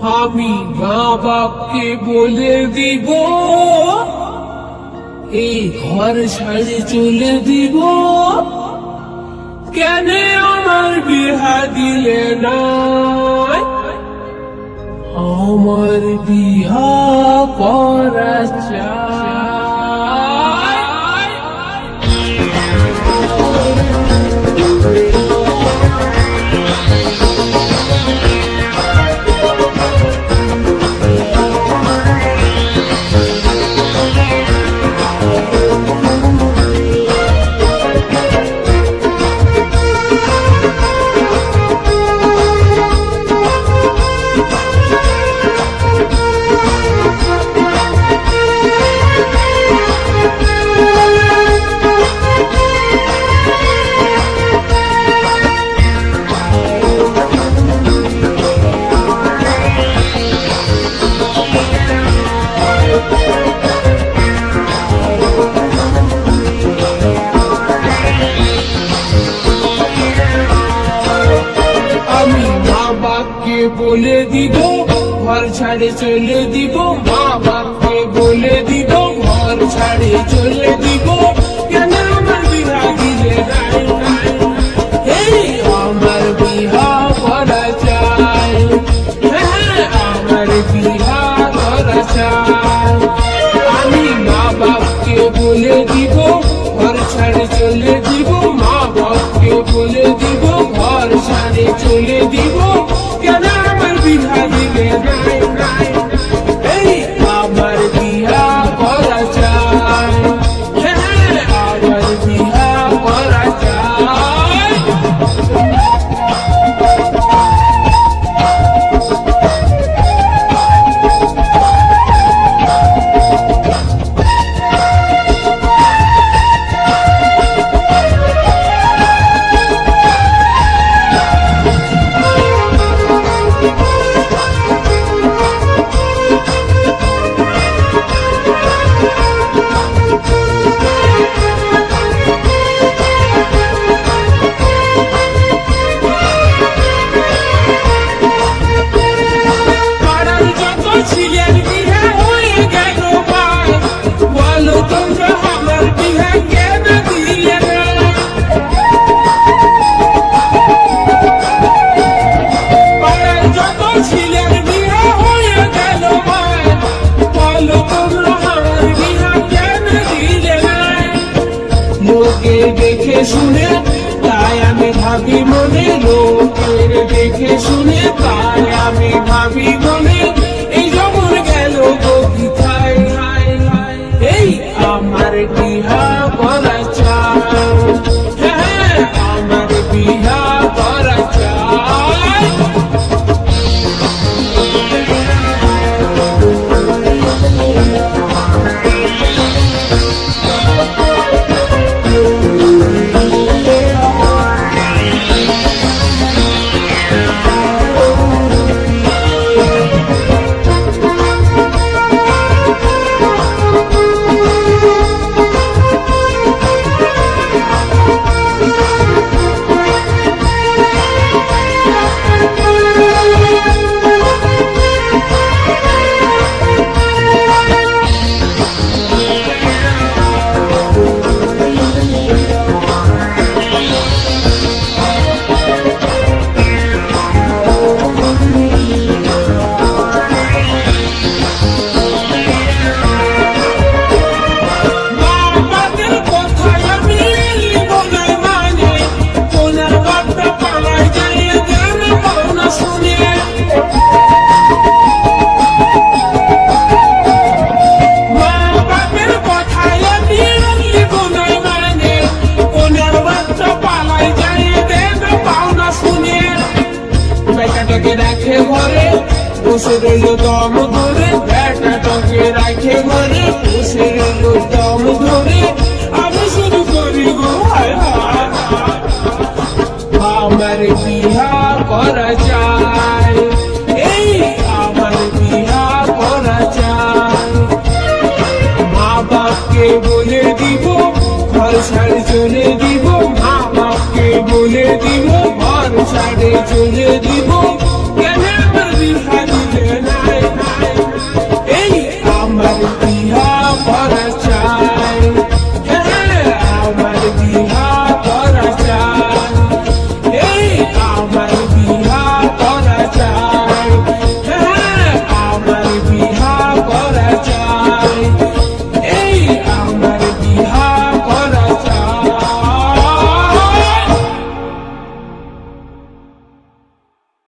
আমি মা বাপকে বলে দিব, এই ঘর ছাড়ে চলে দিব। কেন আমার বিহা দিলে না? আমার বিহা করা চাই। বলে দিব ঘর ছাড়ে চলে দিব, মা বাপকে বলে দিব ঘর ছাড়ে চলে দিব। কেন আমার বিহা দিলে নাই? এই আমার বিহা করা চাই, হ্যাঁ আমার বিহা করা চাই। আমি মা বাপকে বলে দিব ঘর ছাড়ে চলে দিব, মা বাপকে বলে দিব ঘর ছাড়ে চলে দিব। কেন আমার বিহা দিলে নাই? এই আমার বিহা করা চাই, হ্যাঁ আমার বিহা করা চাই। দেখে শুনে তাই আমি ভাবি মনে, লোকের দেখে শুনে তাই আমি ভাবি মনে, এই জমন গেল কোথায়? এই আমার বিহা করা চাই, হ্যাঁ আমার বিহা করা চাই। রাখে ঘরে বসে রইল দম ধরে, বেটাটাকে রাখে ঘরে বসে রইল দম ধরে। আমি শুধু করি গো হায় হায়, আমার বিহা করা চাই, এই আমার বিহা করা চাই। মা বাপকে বলে দিব ঘর ছাড়ে চলে দিব, মা বাপকে বলে দিব ঘর ছাড়ে চলে